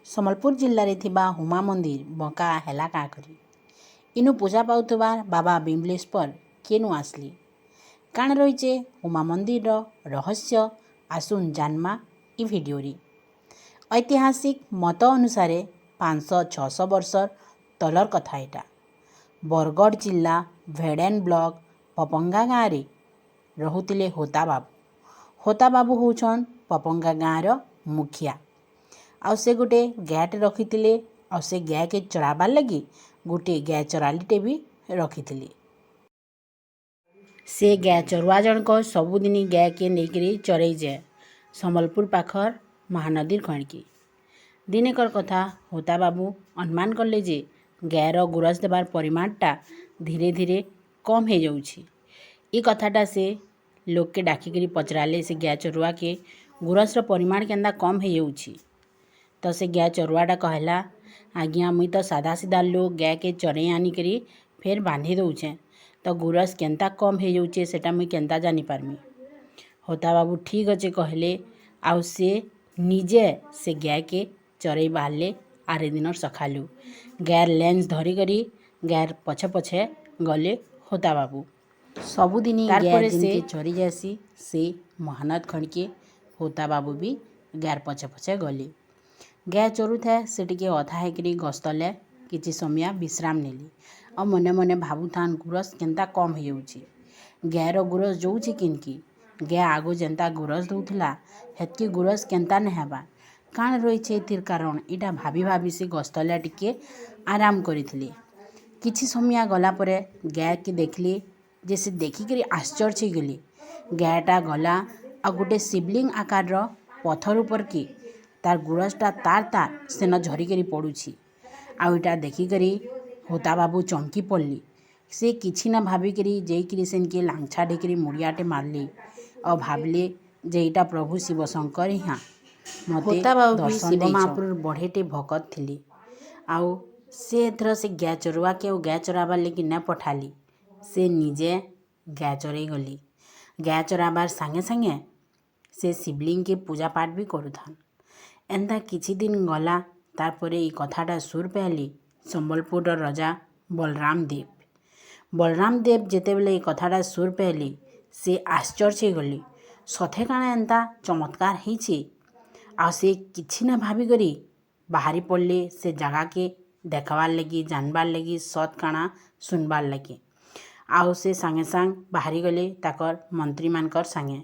ସମ୍ବଲପୁର ଜିଲ୍ଲାରେ ଥିବା ହୁମା ମନ୍ଦିର ବଙ୍କା ହେଲା କାଁ କରି। ଇନୁ ପୂଜା ପାଉଥିବା ବାବା ବିମଲେଶ୍ୱର କେନୁ ଆସିଲି। କାଣା ରହିଛେ ହୁମା ମନ୍ଦିରର ରହସ୍ୟ ଆସୁନ୍ ଜାନ୍ମା ଇ ଭିଡ଼ିଓରେ। ଐତିହାସିକ ମତ ଅନୁସାରେ 500-600 ବର୍ଷର ତଲର କଥା ଏଟା। ବରଗଡ଼ ଜିଲ୍ଲା ଭେଡ଼େନ ବ୍ଲକ ପପଙ୍ଗା ଗାଁରେ ରହୁଥିଲେ ହୋତା ବାବୁ। ହୋତା ବାବୁ ହେଉଛନ୍ ପପଙ୍ଗା ଗାଁର ମୁଖିଆ। ଆଉ ସେ ଗୋଟେ ଗାଏଟେ ରଖିଥିଲେ। ଆଉ ସେ ଗାଏକେ ଚରାବାର ଲାଗି ଗୋଟେ ଗାଏ ଚରାଲିଟେ ବି ରଖିଥିଲେ। ସେ ଗାଏ ଚରୁଆ ଜଣକ ସବୁଦିନ ଗାଏକେ ନେଇକରି ଚରେଇ ଯାଏ ସମ୍ବଲପୁର ପାଖର ମହାନଦୀର ଖଣିକି। ଦିନେକର କଥା ହୋତା ବାବୁ ଅନୁମାନ କଲେ ଯେ ଗାଏର ଗୁରସ ଦେବାର ପରିମାଣଟା ଧୀରେ ଧୀରେ କମ୍ ହେଇଯାଉଛି। ଏ କଥାଟା ସେ ଲୋକକେ ଡାକିକରି ପଚରାଲେ ସେ ଗାଏ ଚରୁଆକେ ଗୁରସର ପରିମାଣ କେନ୍ତା କମ୍ ହେଇଯାଉଛି। ତ ସେ ଗାଏ ଚରୁଆଟା କହିଲା, ଆଜ୍ଞା ମୁଇଁ ତ ସାଧା ସିଧା ଲୋକ ଗାଏକେ ଚରେଇ ଆନିକରି ଫେର୍ ବାନ୍ଧି ଦଉଛେଁ, ତ ଗୁରସ କେନ୍ତା କମ୍ ହେଇଯାଉଛେ ସେଟା ମୁଇଁ କେନ୍ତା ଜାନିପାରମି। ହୋତା ବାବୁ ଠିକ୍ ଅଛେ କହିଲେ। ଆଉ ସେ ନିଜେ ସେ ଗାଏକେ ଚରେଇ ବାହାରଲେ। ଆରେ ଦିନର ସଖାଲୁ ଗାଏର ଲେନ୍ସ ଧରିକରି ଗାଏର ପଛେ ପଛେ ଗଲେ ହୋତା ବାବୁ। ସବୁଦିନ ତାରପରେ ସେ ଚରି ଯାସି ସେ ମହାନଦ ଖଣିକେ ହୋତା ବାବୁ ବି ଗାଏର ପଛେ ପଛେ ଗଲେ। ଗାଏ ଚରୁଥାଏ ସେ ଟିକେ ଅଧା ହେଇକରି ଗଛତଲେ କିଛି ସମୟ ବିଶ୍ରାମ ନେଲେ। ଆଉ ମନେ ମନେ ଭାବୁଥାନ୍ ଗୁରସ କେନ୍ତା କମ୍ ହେଇଯାଉଛି। ଗାଏର ଗୁରସ ଯାଉଛି କିନ୍କି। ଗାଏ ଆଗ ଯେନ୍ତା ଗୁରସ ଦଉଥିଲା ହେତ୍କି ଗୁରସ କେନ୍ତା ନାଇଁ ହେବା। କାଣା ରହିଛେ ଏଥିର କାରଣ ଏଇଟା ଭାବି ଭାବି ସେ ଗଛତଲେ ଟିକେ ଆରାମ କରିଥିଲେ। କିଛି ସମୟ ଗଲା ପରେ ଗାଏକେ ଦେଖିଲେ ଯେ ସେ ଦେଖିକରି ଆଶ୍ଚର୍ଯ୍ୟ ହେଇଗଲେ। ଗାଏଟା ଗଲା ଆଉ ଗୋଟେ ଶିବଲିଙ୍ଗ ଆକାରର ପଥର ଉପରକେ ତାର ଗୁରସଟା ତାର ସେନ ଝରିକରି ପଡ଼ୁଛି। ଆଉ ଏଇଟା ଦେଖିକରି ହୋତା ବାବୁ ଚମକି ପଡ଼ଲେ। ସେ କିଛି ନା ଭାବିକରି ଯାଇକରି ସେନକେ ଲାଙ୍ଛା ଦେଇକରି ମୁଡ଼ିଆଟେ ମାରଲେ। ଆଉ ଭାବିଲେ ଯେ ଏଇଟା ପ୍ରଭୁ ଶିବ ଶଙ୍କର ହିଁ ମୋତେ ଶିବ ମହାପୁର ବଢ଼େଟେ ଭକତ ଥିଲେ। ଆଉ ସେ ଏଥର ସେ ଗାଏ ଚରୁଆକେ ଆଉ ଗାଏ ଚରାବାର ଲାଗି ନା ପଠାଲି। ସେ ନିଜେ ଗାଏ ଚରେଇ ଗଲେ। ଗାଏ ଚରାବାର ସାଙ୍ଗେ ସାଙ୍ଗେ ସେ ଶିବଲିଙ୍ଗକେ ପୂଜା ପାଠ ବି କରୁଥାନ୍। ଏନ୍ତା କିଛି ଦିନ ଗଲା। ତାରପରେ ଏଇ କଥାଟା ସୁର ପାଇଲେ ସମ୍ବଲପୁରର ରଜା ବଳରାମ ଦେବ। ବଳରାମ ଦେବ ଯେତେବେଳେ ଏ କଥାଟା ସୁର ପାଇଲେ ସେ ଆଶ୍ଚର୍ଯ୍ୟ ହେଇଗଲେ। ସଥେ କାଣା ଏନ୍ତା ଚମତ୍କାର ହେଇଛେ। ଆଉ ସେ କିଛି ନା ଭାବିକରି ବାହାରି ପଡ଼ଲେ ସେ ଜାଗାକେ ଦେଖବାର ଲାଗି ଜାନବାର ଲାଗି ସତ୍ କାଣା ଶୁନବାର ଲାଗି। ଆଉ ସେ ସାଙ୍ଗେ ସାଙ୍ଗ ବାହାରିଗଲେ ତାକର ମନ୍ତ୍ରୀମାନଙ୍କର ସାଙ୍ଗେ।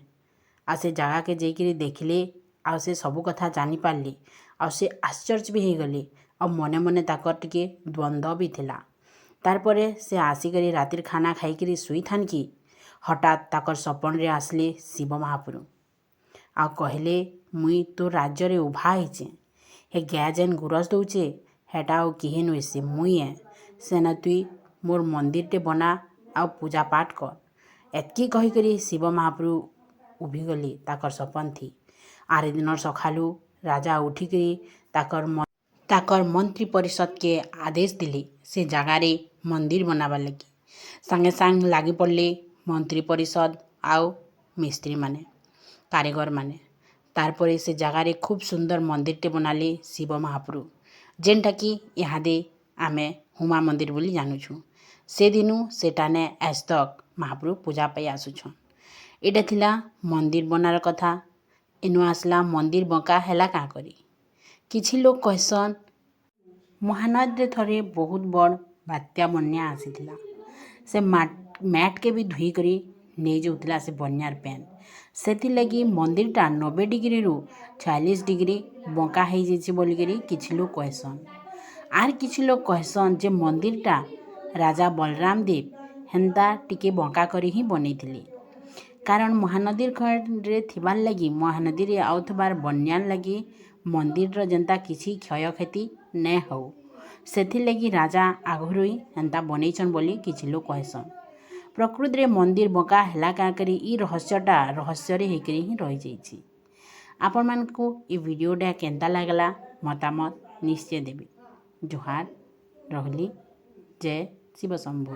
ଆଉ ସେ ଜାଗାକେ ଯାଇକରି ଦେଖିଲେ। ଆଉ ସେ ସବୁ କଥା ଜାଣିପାରିଲେ। ଆଉ ସେ ଆଶ୍ଚର୍ଯ୍ୟ ବି ହେଇଗଲେ। ଆଉ ମନେ ମନେ ତାକର ଟିକେ ଦ୍ୱନ୍ଦ୍ୱ ବି ଥିଲା। ତାରପରେ ସେ ଆସିକରି ରାତିର ଖାନା ଖାଇକରି ଶୋଇଥାନ୍ କି ହଠାତ୍ ତାକର ସପନରେ ଆସିଲେ ଶିବ ମହାପୁରୁ। ଆଉ କହିଲେ ମୁଇଁ ତୋ ରାଜ୍ୟରେ ଉଭା ହେଇଛେ। ହେ ଗାଏ ଯେନ୍ ଗୁରସ ଦଉଛେ ହେଟା ଆଉ କେହି ନୁହେଁ ସେ ମୁଇଁ ସେନ ତୁଇ ମୋର ମନ୍ଦିରଟେ ବନା ଆଉ ପୂଜା ପାଠ କର। ଏତ୍କି କହିକରି ଶିବ ମହାପୁରୁ ଉଭିଗଲେ ତାକର ସପନଥି। ଆରେ ଦିନର ସଖାଲୁ ରାଜା ଉଠିକରି ତାକର ମନ୍ତ୍ରୀ ପରିଷଦକେ ଆଦେଶ ଦେଲେ ସେ ଜାଗାରେ ମନ୍ଦିର ବନାବାର ଲାଗି। ସାଙ୍ଗେ ସାଙ୍ଗ ଲାଗି ପଡ଼ଲେ ମନ୍ତ୍ରୀ ପରିଷଦ ଆଉ ମିସ୍ତ୍ରୀମାନେ କାରିଗରମାନେ। ତାରପରେ ସେ ଜାଗାରେ ଖୁବ୍ ସୁନ୍ଦର ମନ୍ଦିରଟେ ବନାଲେ ଶିବ ମହାପୁରୁ, ଯେନ୍ଟାକି ଇହାଦେ ଆମେ ହୁମା ମନ୍ଦିର ବୋଲି ଜାନୁଛୁଁ। ସେଦିନୁ ସେଟାନେ ଆଜତକ ମହାପୁରୁ ପୂଜା ପାଇ ଆସୁଛନ୍। ଏଇଟା ଥିଲା ମନ୍ଦିର ବନାର କଥା। ଇନୁ ଆସିଲା ମନ୍ଦିର ବଙ୍କା ହେଲା କାଁ କରି। କିଛି ଲୋକ କହିସନ୍ ମହାନଦରେ ଥରେ ବହୁତ ବଡ଼ ବାତ୍ୟା ବନ୍ୟା ଆସିଥିଲା। ସେ ମ୍ୟାଟକେ ବି ଧୋଇକରି ନେଇଯାଉଥିଲା ସେ ବନ୍ୟାର ପେନ୍। ସେଥିଲାଗି ମନ୍ଦିରଟା 90 ଡିଗ୍ରୀରୁ 46 ଡିଗ୍ରୀ ବଙ୍କା ହେଇଯାଇଛି ବୋଲିକରି କିଛି ଲୋକ କହିସନ୍। ଆର୍ କିଛି ଲୋକ କହିସନ୍ ଯେ ମନ୍ଦିରଟା ରାଜା ବଳରାମ ଦେବ ହେନ୍ତା ଟିକେ ବଙ୍କା କରି ହିଁ ବନେଇଥିଲେ। କାରଣ ମହାନଦୀର ଖଣ୍ଡରେ ଥିବାର ଲାଗି ମହାନଦୀରେ ଆଉଥିବାର ବନ୍ୟାର ଲାଗି ମନ୍ଦିରର ଯେନ୍ତା କିଛି କ୍ଷୟକ୍ଷତି ନାଇଁ ହଉ ସେଥିଲାଗି ରାଜା ଆଗରୁ ହିଁ ହେନ୍ତା ବନେଇଛନ୍ ବୋଲି କିଛି ଲୋକ କହିସନ୍। ପ୍ରକୃତିରେ ମନ୍ଦିର ବଙ୍କା ହେଲା କାଁ କରି ଇ ରହସ୍ୟଟା ରହସ୍ୟରେ ହେଇକରି ହିଁ ରହିଯାଇଛି। ଆପଣମାନଙ୍କୁ ଏ ଭିଡ଼ିଓଟା କେନ୍ତା ଲାଗଲା ମତାମତ ନିଶ୍ଚୟ ଦେବେ। ଜୁହାର ରହିଲି। ଜୟ ଶିବ ଶମ୍ଭୁ।